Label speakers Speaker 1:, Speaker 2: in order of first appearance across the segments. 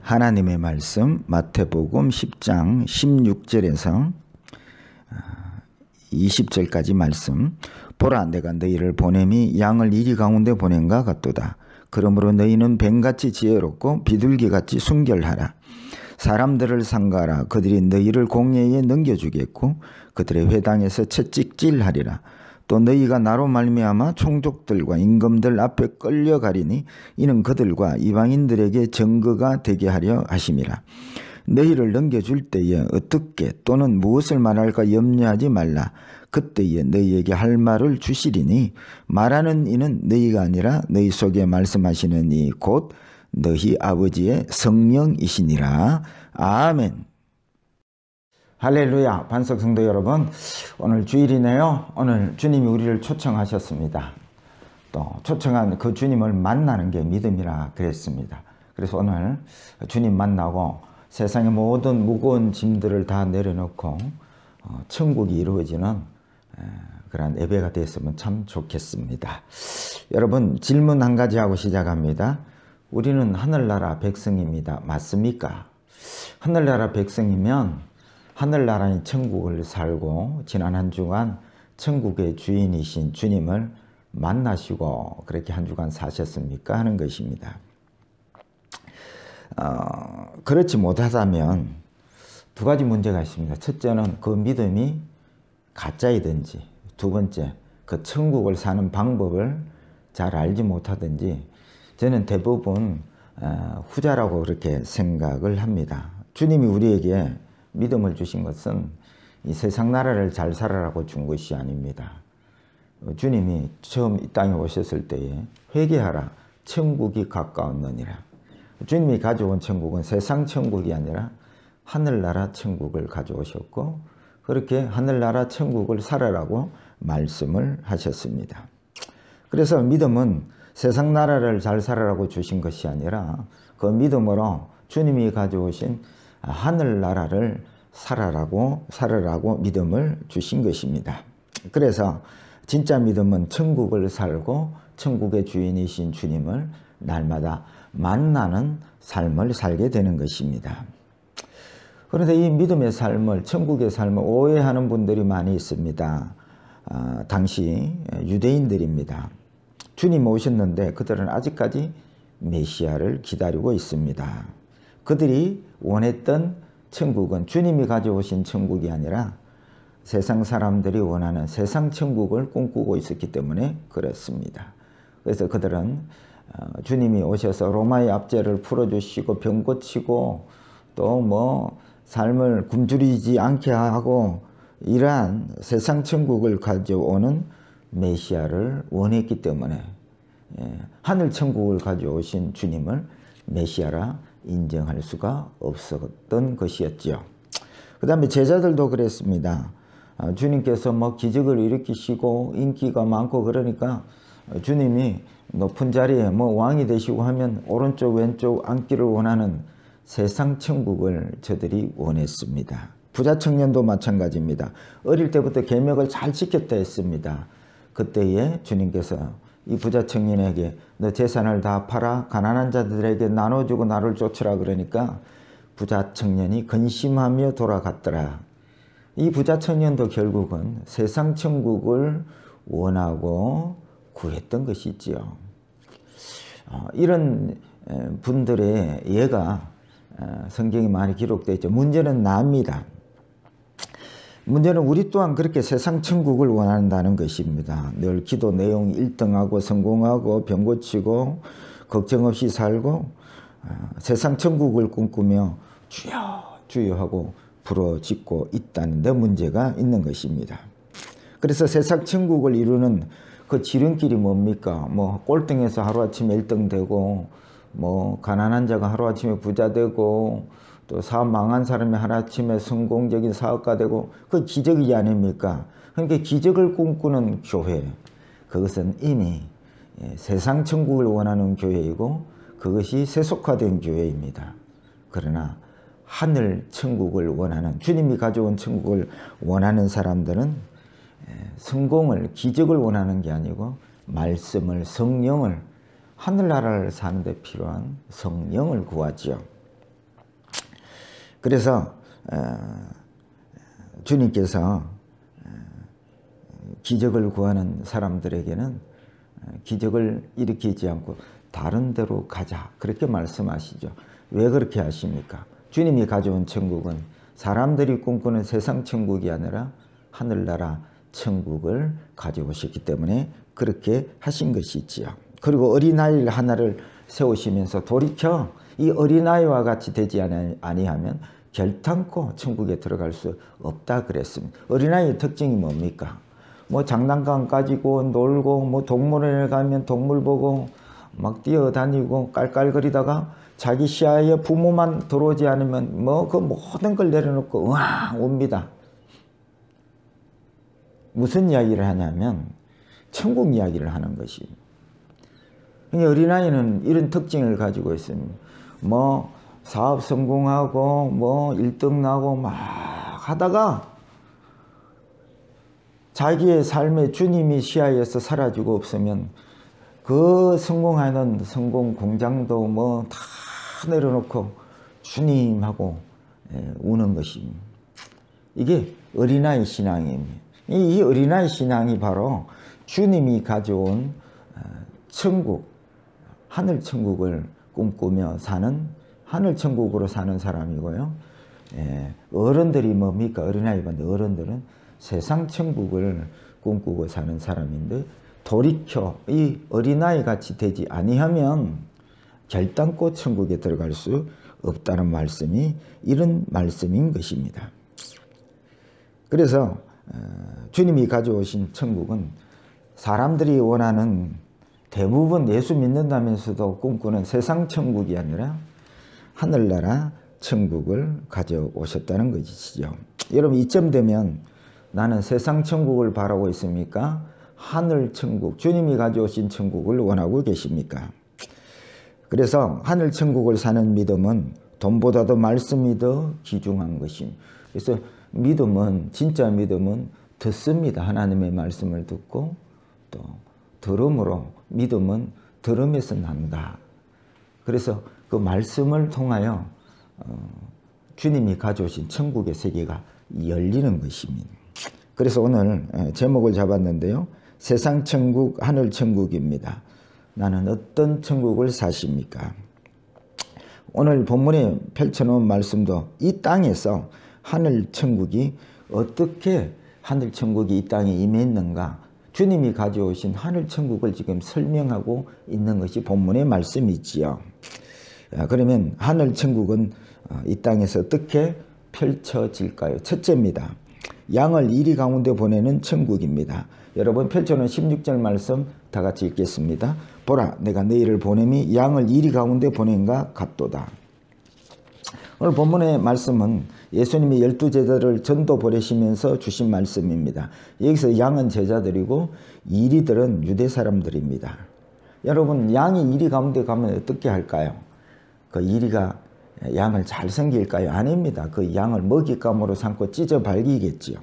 Speaker 1: 하나님의 말씀 마태복음 10장 16절에서 20절까지 말씀. 보라, 내가 너희를 보냄이 양을 이리 가운데 보낸가 같도다. 그러므로 너희는 뱀같이 지혜롭고 비둘기같이 순결하라. 사람들을 상가하라. 그들이 너희를 공회에 넘겨주겠고 그들의 회당에서 채찍질하리라. 또 너희가 나로 말미암아 총독들과 임금들 앞에 끌려가리니 이는 그들과 이방인들에게 증거가 되게 하려 하심이라. 너희를 넘겨줄 때에 어떻게 또는 무엇을 말할까 염려하지 말라. 그때에 너희에게 할 말을 주시리니 말하는 이는 너희가 아니라 너희 속에 말씀하시는 이 곧 너희 아버지의 성령이시니라. 아멘. 할렐루야. 반석 성도 여러분, 오늘 주일이네요. 오늘 주님이 우리를 초청하셨습니다. 또 초청한 그 주님을 만나는 게 믿음이라 그랬습니다. 그래서 오늘 주님 만나고 세상의 모든 무거운 짐들을 다 내려놓고 천국이 이루어지는 그런 예배가 됐으면 참 좋겠습니다. 여러분, 질문 한 가지 하고 시작합니다. 우리는 하늘나라 백성입니다. 맞습니까? 하늘나라 백성이면 하늘나라인 천국을 살고 지난 한 주간 천국의 주인이신 주님을 만나시고 그렇게 한 주간 사셨습니까? 하는 것입니다. 그렇지 못하다면 두 가지 문제가 있습니다. 첫째는 그 믿음이 가짜이든지, 두 번째 그 천국을 사는 방법을 잘 알지 못하든지, 저는 대부분 후자라고 그렇게 생각을 합니다. 주님이 우리에게 믿음을 주신 것은 이 세상 나라를 잘 살아라고 준 것이 아닙니다. 주님이 처음 이 땅에 오셨을 때에 회개하라, 천국이 가까웠느니라. 주님이 가져온 천국은 세상 천국이 아니라 하늘나라 천국을 가져오셨고, 그렇게 하늘나라 천국을 살아라고 말씀을 하셨습니다. 그래서 믿음은 세상 나라를 잘 살아라고 주신 것이 아니라 그 믿음으로 주님이 가져오신 하늘나라를 살아라고 믿음을 주신 것입니다. 그래서 진짜 믿음은 천국을 살고 천국의 주인이신 주님을 날마다 만나는 삶을 살게 되는 것입니다. 그런데 이 믿음의 삶을, 천국의 삶을 오해하는 분들이 많이 있습니다. 당시 유대인들입니다. 주님 오셨는데 그들은 아직까지 메시아를 기다리고 있습니다. 그들이 원했던 천국은 주님이 가져오신 천국이 아니라 세상 사람들이 원하는 세상 천국을 꿈꾸고 있었기 때문에 그렇습니다. 그래서 그들은 주님이 오셔서 로마의 압제를 풀어주시고 병 고치고 또 삶을 굶주리지 않게 하고 이러한 세상 천국을 가져오는 메시아를 원했기 때문에 하늘 천국을 가져오신 주님을 메시아라 인정할 수가 없었던 것이었죠. 그 다음에 제자들도 그랬습니다. 주님께서 기적을 일으키시고 인기가 많고 그러니까 주님이 높은 자리에 왕이 되시고 하면 오른쪽 왼쪽 앉기를 원하는 세상 천국을 저들이 원했습니다. 부자 청년도 마찬가지입니다. 어릴 때부터 계명을 잘 지켰다 했습니다. 그때에 주님께서 이 부자 청년에게 너 재산을 다 팔아 가난한 자들에게 나눠주고 나를 쫓으라 그러니까 부자 청년이 근심하며 돌아갔더라. 이 부자 청년도 결국은 세상 천국을 원하고 구했던 것이지요. 이런 분들의 예가 성경에 많이 기록되어 있죠. 문제는 나입니다. 문제는 우리 또한 그렇게 세상 천국을 원한다는 것입니다. 늘 기도 내용 1등하고 성공하고 병 고치고 걱정 없이 살고 세상 천국을 꿈꾸며 주여 주여 하고 부르짖고 있다는 데 문제가 있는 것입니다. 그래서 세상 천국을 이루는 그 지름길이 뭡니까? 꼴등에서 하루아침에 1등 되고 가난한 자가 하루아침에 부자 되고 또 사업 망한 사람이 하루아침에 성공적인 사업가 되고 그 기적이지 아닙니까? 그러니까 기적을 꿈꾸는 교회, 그것은 이미 세상 천국을 원하는 교회이고 그것이 세속화된 교회입니다. 그러나 하늘 천국을 원하는, 주님이 가져온 천국을 원하는 사람들은 성공을, 기적을 원하는 게 아니고 말씀을, 성령을, 하늘나라를 사는 데 필요한 성령을 구하지요. 그래서 주님께서 기적을 구하는 사람들에게는 기적을 일으키지 않고 다른 데로 가자, 그렇게 말씀하시죠. 왜 그렇게 하십니까? 주님이 가져온 천국은 사람들이 꿈꾸는 세상 천국이 아니라 하늘나라 천국을 가져오셨기 때문에 그렇게 하신 것이지요. 그리고 어린아이 하나를 세우시면서 돌이켜 이 어린아이와 같이 되지 아니하면 결탄코 천국에 들어갈 수 없다 그랬습니다. 어린아이의 특징이 뭡니까? 뭐 장난감 가지고 놀고, 뭐 동물원에 가면 동물 보고 막 뛰어다니고 깔깔거리다가 자기 시야에 부모만 들어오지 않으면 뭐 그 모든 걸 내려놓고 으앙 옵니다. 무슨 이야기를 하냐면 천국 이야기를 하는 것입니다. 어린아이는 이런 특징을 가지고 있습니다. 뭐 사업 성공하고 뭐 1등 나고 막 하다가 자기의 삶의 주님이 시야에서 사라지고 없으면 그 성공하는 성공 공장도 뭐 다 내려놓고 주님하고 우는 것입니다. 이게 어린아이 신앙입니다. 이 어린아이 신앙이 바로 주님이 가져온 천국, 하늘 천국을 꿈꾸며 사는, 하늘 천국으로 사는 사람이고요. 어른들이 뭡니까? 어린아이반데 어른들은 세상 천국을 꿈꾸고 사는 사람인데 돌이켜 이 어린아이 같이 되지 아니하면 결단코 천국에 들어갈 수 없다는 말씀이 이런 말씀인 것입니다. 그래서 주님이 가져오신 천국은 사람들이 원하는 대부분 예수 믿는다면서도 꿈꾸는 세상 천국이 아니라 하늘나라 천국을 가져오셨다는 것이죠. 여러분 이쯤 되면 나는 세상 천국을 바라고 있습니까? 하늘 천국, 주님이 가져오신 천국을 원하고 계십니까? 그래서 하늘 천국을 사는 믿음은 돈보다도 말씀이 더 귀중한 것입니다. 그래서 믿음은, 진짜 믿음은 듣습니다. 하나님의 말씀을 듣고 또 들음으로, 믿음은 들음에서 난다. 그래서 그 말씀을 통하여 주님이 가져오신 천국의 세계가 열리는 것입니다. 그래서 오늘 제목을 잡았는데요. 세상 천국, 하늘 천국입니다. 나는 어떤 천국을 사십니까? 오늘 본문에 펼쳐놓은 말씀도 이 땅에서 하늘 천국이 어떻게 하늘 천국이 이 땅에 임했는가, 주님이 가져오신 하늘 천국을 지금 설명하고 있는 것이 본문의 말씀이지요. 그러면 하늘 천국은 이 땅에서 어떻게 펼쳐질까요? 첫째입니다. 양을 이리 가운데 보내는 천국입니다. 여러분 펼쳐놓은 16절 말씀 다 같이 읽겠습니다. 보라, 내가 너희를 보냄이 양을 이리 가운데 보낸가 같도다. 오늘 본문의 말씀은 예수님이 12제자를 전도 보내시면서 주신 말씀입니다. 여기서 양은 제자들이고 이리들은 유대 사람들입니다. 여러분 양이 이리 가운데 가면 어떻게 할까요? 그 이리가 양을 잘 섬길까요? 아닙니다. 그 양을 먹잇감으로 삼고 찢어 발기겠지요.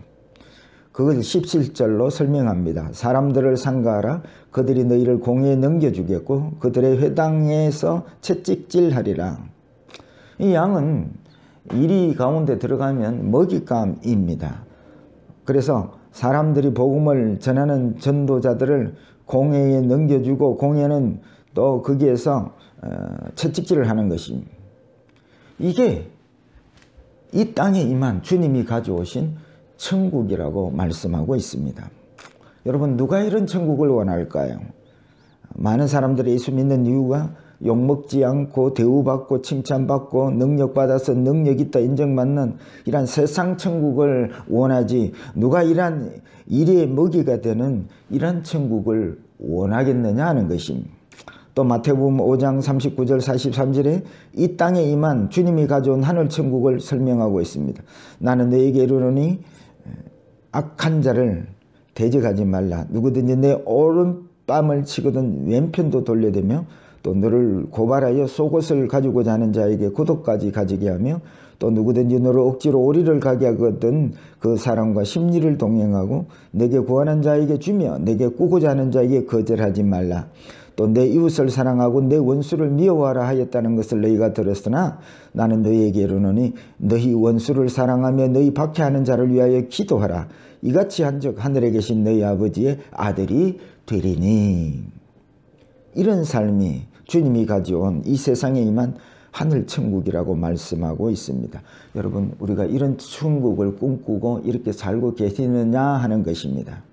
Speaker 1: 그것을 17절로 설명합니다. 사람들을 상가하라. 그들이 너희를 공회에 넘겨주겠고 그들의 회당에서 채찍질하리라. 이 양은 이리 가운데 들어가면 먹잇감입니다. 그래서 사람들이 복음을 전하는 전도자들을 공회에 넘겨주고 공회는 또 거기에서 채찍질을 하는 것입니다. 이게 이 땅에 임한 주님이 가져오신 천국이라고 말씀하고 있습니다. 여러분 누가 이런 천국을 원할까요? 많은 사람들이 예수 믿는 이유가 욕먹지 않고 대우받고 칭찬받고 능력받아서 능력있다 인정받는 이런 세상 천국을 원하지, 누가 이러한 일의 먹이가 되는 이런 천국을 원하겠느냐 하는 것입니다. 또 마태복음 5장 39절 43절에 이 땅에 임한 주님이 가져온 하늘 천국을 설명하고 있습니다. 나는 너에게 이르노니 악한 자를 대적하지 말라. 누구든지 내 오른뺨을 치거든 왼편도 돌려대며 또 너를 고발하여 속옷을 가지고자 하는 자에게 구독까지 가지게 하며 또 누구든지 너를 억지로 오리를 가게 하거든 그 사람과 심리를 동행하고 내게 구하는 자에게 주며 내게 꾸고자 하는 자에게 거절하지 말라. 또 내 이웃을 사랑하고 내 원수를 미워하라 하였다는 것을 너희가 들었으나 나는 너희에게 이르노니 너희 원수를 사랑하며 너희 박해하는 자를 위하여 기도하라. 이같이 한즉 하늘에 계신 너희 아버지의 아들이 되리니. 이런 삶이 주님이 가져온 이 세상에 임한 하늘 천국이라고 말씀하고 있습니다. 여러분, 우리가 이런 천국을 꿈꾸고 이렇게 살고 계시느냐 하는 것입니다.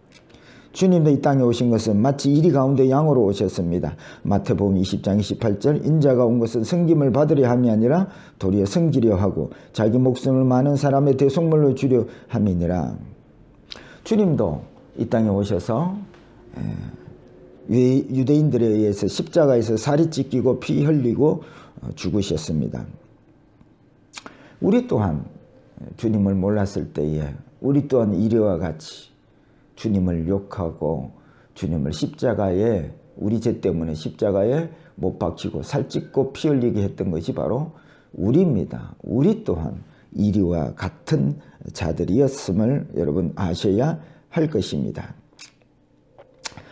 Speaker 1: 주님도 이 땅에 오신 것은 마치 이리 가운데 양으로 오셨습니다. 마태복음 20장 28절 인자가 온 것은 섬김을 받으려 함이 아니라 도리어 섬기려 하고 자기 목숨을 많은 사람의 대속물로 주려 함이니라. 주님도 이 땅에 오셔서 유대인들에 의해서 십자가에서 살이 찢기고 피 흘리고 죽으셨습니다. 우리 또한 주님을 몰랐을 때에 우리 또한 이리와 같이 주님을 욕하고 주님을 십자가에 우리 죄 때문에 십자가에 못 박히고 살찢고 피 흘리게 했던 것이 바로 우리입니다. 우리 또한 이리와 같은 자들이었음을 여러분 아셔야 할 것입니다.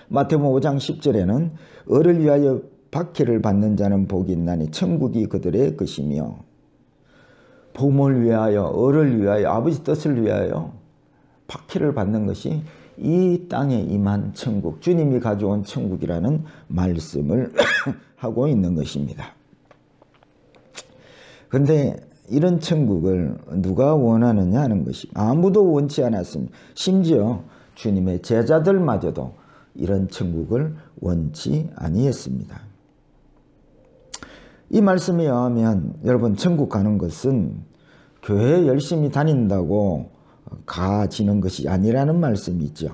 Speaker 1: 마태복음 5장 10절에는 을을 위하여 박해를 받는 자는 복이 있나니 천국이 그들의 것이며, 복음을 위하여 을을 위하여 아버지 뜻을 위하여 박해를 받는 것이 이 땅에 임한 천국, 주님이 가져온 천국이라는 말씀을 하고 있는 것입니다. 그런데 이런 천국을 누가 원하느냐 하는 것이 아무도 원치 않았습니다. 심지어 주님의 제자들마저도 이런 천국을 원치 아니했습니다. 이 말씀에 의하면 여러분, 천국 가는 것은 교회 열심히 다닌다고 가지는 것이 아니라는 말씀이죠.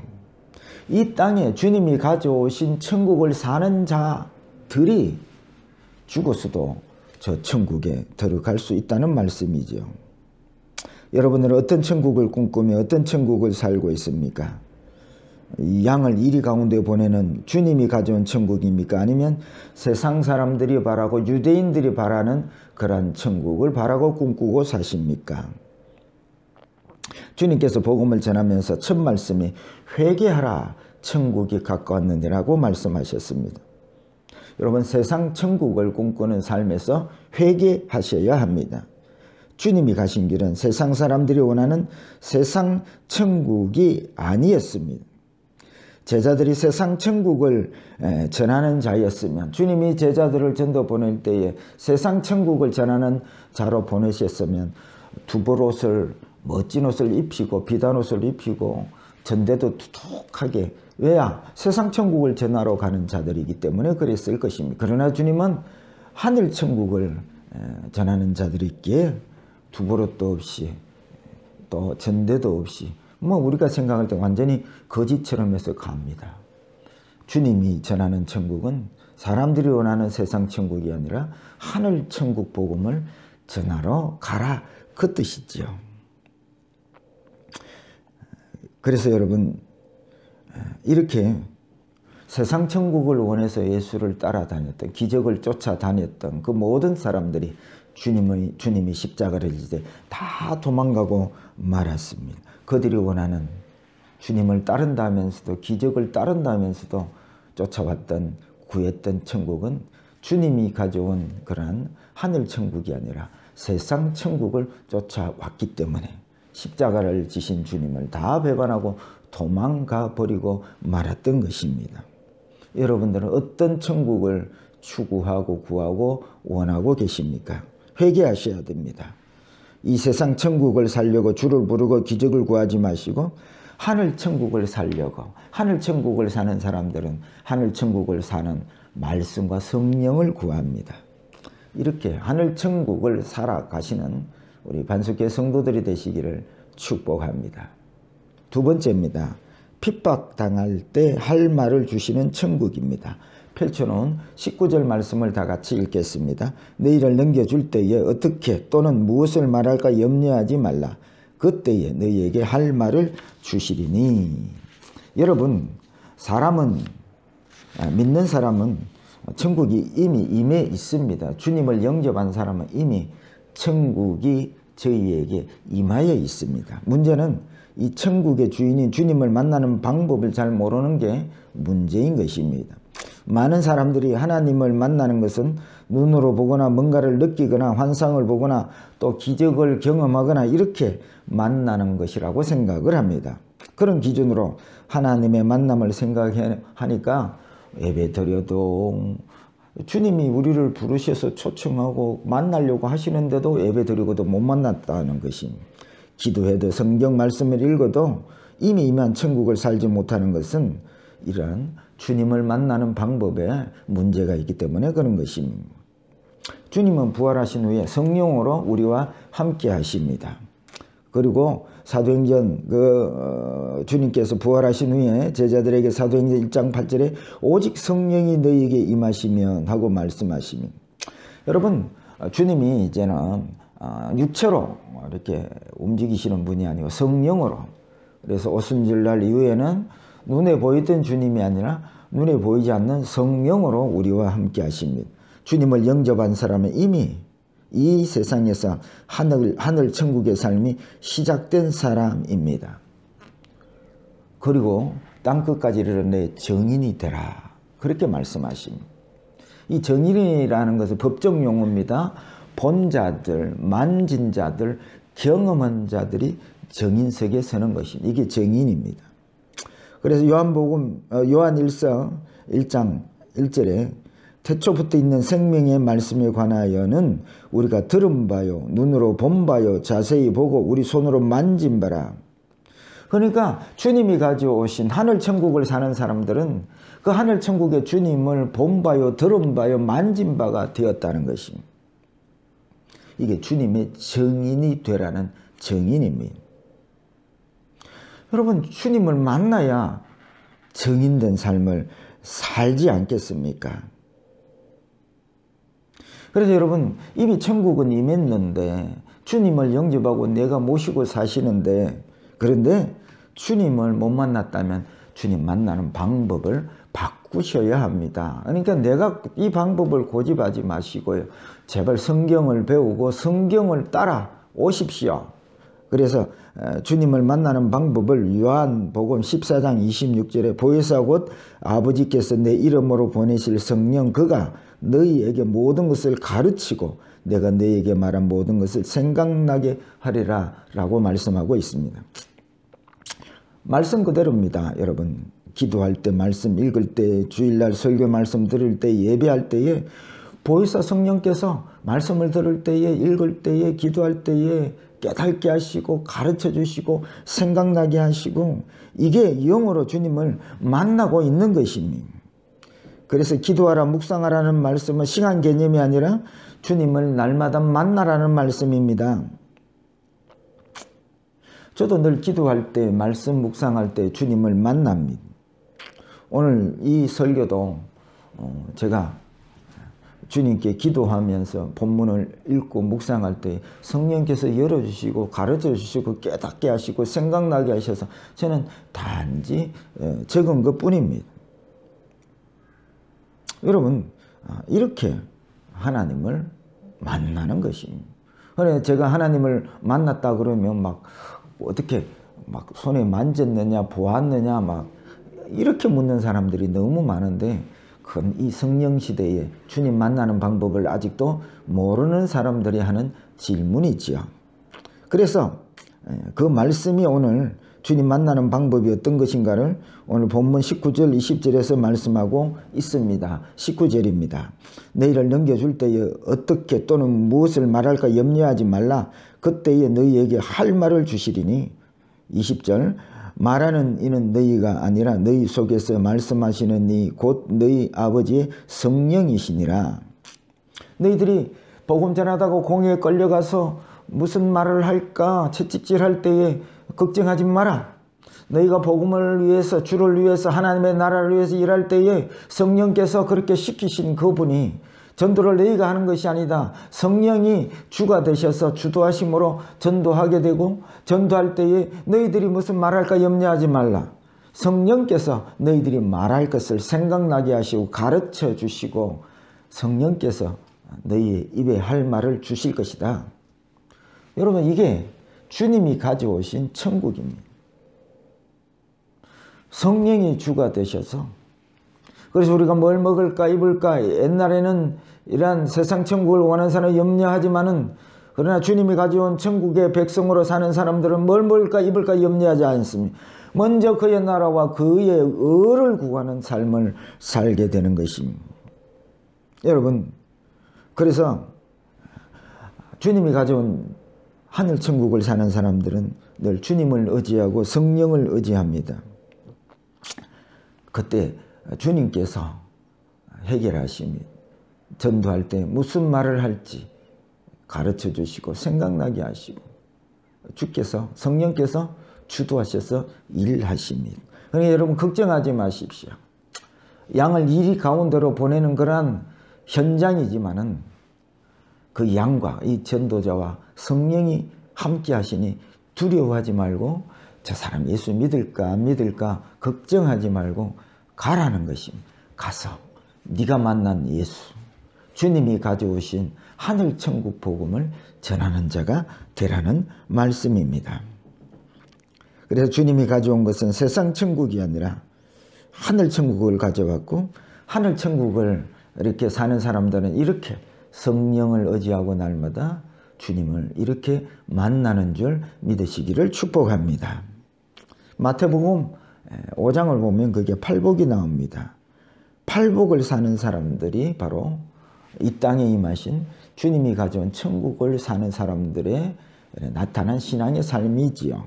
Speaker 1: 이 땅에 주님이 가져오신 천국을 사는 자들이 죽어서도 저 천국에 들어갈 수 있다는 말씀이죠. 여러분들은 어떤 천국을 꿈꾸며 어떤 천국을 살고 있습니까? 이 양을 이리 가운데 보내는 주님이 가져온 천국입니까? 아니면 세상 사람들이 바라고 유대인들이 바라는 그러한 천국을 바라고 꿈꾸고 사십니까? 주님께서 복음을 전하면서 첫 말씀이 회개하라, 천국이 가까웠느니라고 말씀하셨습니다. 여러분, 세상 천국을 꿈꾸는 삶에서 회개하셔야 합니다. 주님이 가신 길은 세상 사람들이 원하는 세상 천국이 아니었습니다. 제자들이 세상 천국을 전하는 자였으면, 주님이 제자들을 전도 보낼 때에 세상 천국을 전하는 자로 보내셨으면 두벌옷을, 멋진 옷을 입히고 비단 옷을 입히고 전대도 두둑하게, 왜야? 세상 천국을 전하러 가는 자들이기 때문에 그랬을 것입니다. 그러나 주님은 하늘 천국을 전하는 자들이기에 두벌옷도 없이 또 전대도 없이 우리가 생각할 때 완전히 거지처럼 해서 갑니다. 주님이 전하는 천국은 사람들이 원하는 세상 천국이 아니라 하늘 천국 복음을 전하러 가라, 그 뜻이죠. 그래서 여러분, 이렇게 세상 천국을 원해서 예수를 따라다녔던, 기적을 쫓아다녔던 그 모든 사람들이 주님이 십자가를 질 때 다 도망가고 말았습니다. 그들이 원하는, 주님을 따른다면서도, 기적을 따른다면서도 쫓아왔던, 구했던 천국은 주님이 가져온 그러한 하늘 천국이 아니라 세상 천국을 쫓아왔기 때문에 십자가를 지신 주님을 다 배반하고 도망가 버리고 말았던 것입니다. 여러분들은 어떤 천국을 추구하고 구하고 원하고 계십니까? 회개하셔야 됩니다. 이 세상 천국을 살려고 주를 부르고 기적을 구하지 마시고 하늘 천국을 살려고, 하늘 천국을 사는 사람들은 하늘 천국을 사는 말씀과 성령을 구합니다. 이렇게 하늘 천국을 살아가시는 우리 반석교회 성도들이 되시기를 축복합니다. 두 번째입니다. 핍박당할 때 할 말을 주시는 천국입니다. 펼쳐놓은 19절 말씀을 다 같이 읽겠습니다. 너희를 넘겨줄 때에 어떻게 또는 무엇을 말할까 염려하지 말라. 그때에 너희에게 할 말을 주시리니. 여러분, 믿는 사람은 천국이 이미 임해 있습니다. 주님을 영접한 사람은 이미 천국이 저희에게 임하여 있습니다. 문제는 이 천국의 주인인 주님을 만나는 방법을 잘 모르는 게 문제인 것입니다. 많은 사람들이 하나님을 만나는 것은 눈으로 보거나 뭔가를 느끼거나 환상을 보거나 또 기적을 경험하거나 이렇게 만나는 것이라고 생각을 합니다. 그런 기준으로 하나님의 만남을 생각하니까 예배 드려도 주님이 우리를 부르셔서 초청하고 만나려고 하시는데도 예배 드리고도 못 만났다는 것입니다. 기도해도 성경 말씀을 읽어도 이미 임한 천국을 살지 못하는 것은 이러한 주님을 만나는 방법에 문제가 있기 때문에 그런 것입니다. 주님은 부활하신 후에 성령으로 우리와 함께 하십니다. 그리고 사도행전 주님께서 부활하신 후에 제자들에게 사도행전 1장 8절에 오직 성령이 너희에게 임하시면 하고 말씀하십니다. 여러분, 주님이 이제는 육체로 이렇게 움직이시는 분이 아니고 성령으로, 그래서 오순절날 이후에는 눈에 보이던 주님이 아니라 눈에 보이지 않는 성령으로 우리와 함께 하십니다. 주님을 영접한 사람은 이미 이 세상에서 하늘 천국의 삶이 시작된 사람입니다. 그리고 땅끝까지 이르러 정인이 되라, 그렇게 말씀하십니다. 이 정인이라는 것은 법정 용어입니다. 본 자들, 만진 자들, 경험한 자들이 정인석에 서는 것입니다. 이게 정인입니다. 그래서 요한복음 요한일서 1장 1절에 태초부터 있는 생명의 말씀에 관하여는 우리가 들은 바요, 눈으로 본 바요, 자세히 보고 우리 손으로 만진 바라. 그러니까 주님이 가져오신 하늘 천국을 사는 사람들은 그 하늘 천국의 주님을 본 바요, 들은 바요, 만진 바가 되었다는 것입니다. 이게 주님의 정인이 되라는 정인입니다. 여러분, 주님을 만나야 정인된 삶을 살지 않겠습니까? 그래서 여러분, 이미 천국은 임했는데 주님을 영접하고 내가 모시고 사시는데, 그런데 주님을 못 만났다면 주님 만나는 방법을 바꾸셔야 합니다. 그러니까 내가 이 방법을 고집하지 마시고요, 제발 성경을 배우고 성경을 따라 오십시오. 그래서 주님을 만나는 방법을 요한복음 14장 26절에 보혜사 곧 아버지께서 내 이름으로 보내실 성령 그가 너희에게 모든 것을 가르치고 내가 너희에게 말한 모든 것을 생각나게 하리라 라고 말씀하고 있습니다. 말씀 그대로입니다. 여러분, 기도할 때, 말씀 읽을 때, 주일날 설교 말씀 들을 때, 예배할 때에 보혜사 성령께서 말씀을 들을 때에, 읽을 때에, 기도할 때에 깨닫게 하시고 가르쳐 주시고 생각나게 하시고, 이게 영으로 주님을 만나고 있는 것입니다. 그래서 기도하라 묵상하라는 말씀은 시간 개념이 아니라 주님을 날마다 만나라는 말씀입니다. 저도 늘 기도할 때, 말씀 묵상할 때 주님을 만납니다. 오늘 이 설교도 제가 주님께 기도하면서 본문을 읽고 묵상할 때 성령께서 열어주시고 가르쳐주시고 깨닫게 하시고 생각나게 하셔서 저는 단지 적은 것뿐입니다. 여러분, 이렇게 하나님을 만나는 것입니다. 그래서 제가 하나님을 만났다 그러면 막 어떻게 막 손에 만졌느냐 보았느냐 막 이렇게 묻는 사람들이 너무 많은데, 그건 이 성령 시대에 주님 만나는 방법을 아직도 모르는 사람들이 하는 질문이지요. 그래서 그 말씀이 오늘 주님 만나는 방법이 어떤 것인가를 오늘 본문 19절 20절에서 말씀하고 있습니다. 19절입니다. 너희를 넘겨줄 때에 어떻게 또는 무엇을 말할까 염려하지 말라. 그때에 너희에게 할 말을 주시리니. 20절 말하는 이는 너희가 아니라 너희 속에서 말씀하시는 이 곧 너희 아버지의 성령이시니라. 너희들이 복음 전하다고 공회에 끌려가서 무슨 말을 할까 채찍질할 때에 걱정하지 마라. 너희가 복음을 위해서, 주를 위해서, 하나님의 나라를 위해서 일할 때에 성령께서 그렇게 시키신 그분이 전도를 너희가 하는 것이 아니다. 성령이 주가 되셔서 주도하심으로 전도하게 되고, 전도할 때에 너희들이 무슨 말할까 염려하지 말라. 성령께서 너희들이 말할 것을 생각나게 하시고 가르쳐 주시고 성령께서 너희의 입에 할 말을 주실 것이다. 여러분, 이게 주님이 가져오신 천국입니다. 성령이 주가 되셔서 그래서 우리가 뭘 먹을까 입을까, 옛날에는 이러한 세상 천국을 원하는 사람을 염려하지만은, 그러나 주님이 가져온 천국의 백성으로 사는 사람들은 뭘 먹을까 입을까 염려하지 않습니다. 먼저 그의 나라와 그의 의를 구하는 삶을 살게 되는 것입니다. 여러분, 그래서 주님이 가져온 하늘 천국을 사는 사람들은 늘 주님을 의지하고 성령을 의지합니다. 그때 주님께서 해결하십니다. 전도할 때 무슨 말을 할지 가르쳐 주시고 생각나게 하시고, 주께서, 성령께서 주도하셔서 일하십니다. 그러니까 여러분 걱정하지 마십시오. 양을 이리 가운데로 보내는 그런 현장이지만은 그 양과 이 전도자와 성령이 함께 하시니 두려워하지 말고, 저 사람 예수 믿을까 안 믿을까 걱정하지 말고 가라는 것입니다. 가서 네가 만난 예수, 주님이 가져오신 하늘 천국 복음을 전하는 자가 되라는 말씀입니다. 그래서 주님이 가져온 것은 세상 천국이 아니라 하늘 천국을 가져왔고, 하늘 천국을 이렇게 사는 사람들은 이렇게 성령을 의지하고 날마다 주님을 이렇게 만나는 줄 믿으시기를 축복합니다. 마태복음 5장을 보면 그게 팔복이 나옵니다. 팔복을 사는 사람들이 바로 이 땅에 임하신 주님이 가져온 천국을 사는 사람들의 나타난 신앙의 삶이지요.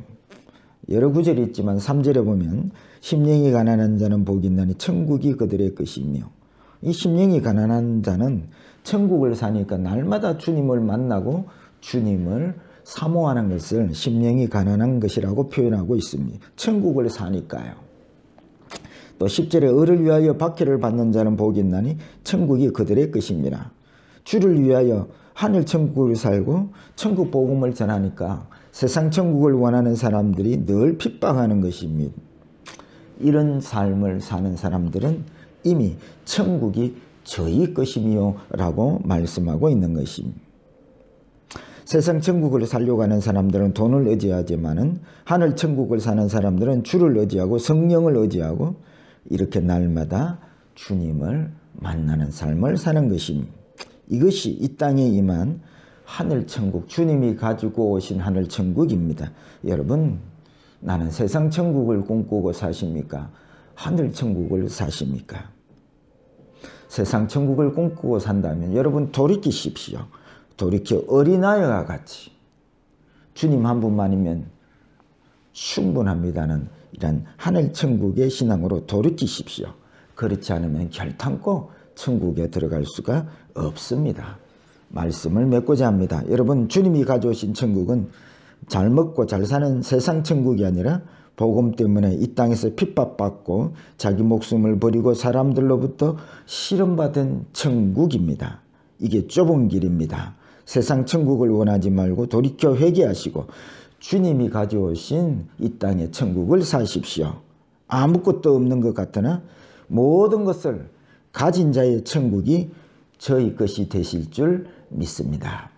Speaker 1: 여러 구절이 있지만 3절에 보면 심령이 가난한 자는 복이 있나니 천국이 그들의 것이며, 이 심령이 가난한 자는 천국을 사니까 날마다 주님을 만나고 주님을 사모하는 것을 심령이 가난한 것이라고 표현하고 있습니다. 천국을 사니까요. 또 10절에 을을 위하여 박해를 받는 자는 복이 있나니 천국이 그들의 것입니다. 주를 위하여 하늘 천국을 살고 천국 복음을 전하니까 세상 천국을 원하는 사람들이 늘 핍박하는 것입니다. 이런 삶을 사는 사람들은 이미 천국이 저희 것이며 라고 말씀하고 있는 것입니다. 세상 천국을 살려고 하는 사람들은 돈을 의지하지만은 하늘 천국을 사는 사람들은 주를 의지하고 성령을 의지하고 이렇게 날마다 주님을 만나는 삶을 사는 것입니다. 이것이 이 땅에 임한 하늘 천국, 주님이 가지고 오신 하늘 천국입니다. 여러분, 나는 세상 천국을 꿈꾸고 사십니까? 하늘 천국을 사십니까? 세상 천국을 꿈꾸고 산다면 여러분 돌이키십시오. 돌이켜 어린아이와 같이 주님 한 분만이면 충분합니다는 이런 하늘 천국의 신앙으로 돌이키십시오. 그렇지 않으면 결탄코 천국에 들어갈 수가 없습니다. 말씀을 맺고자 합니다. 여러분, 주님이 가져오신 천국은 잘 먹고 잘 사는 세상 천국이 아니라 복음 때문에 이 땅에서 핍박받고 자기 목숨을 버리고 사람들로부터 시련받은 천국입니다. 이게 좁은 길입니다. 세상 천국을 원하지 말고 돌이켜 회개하시고 주님이 가져오신 이 땅의 천국을 사십시오. 아무것도 없는 것 같으나 모든 것을 가진 자의 천국이 저희 것이 되실 줄 믿습니다.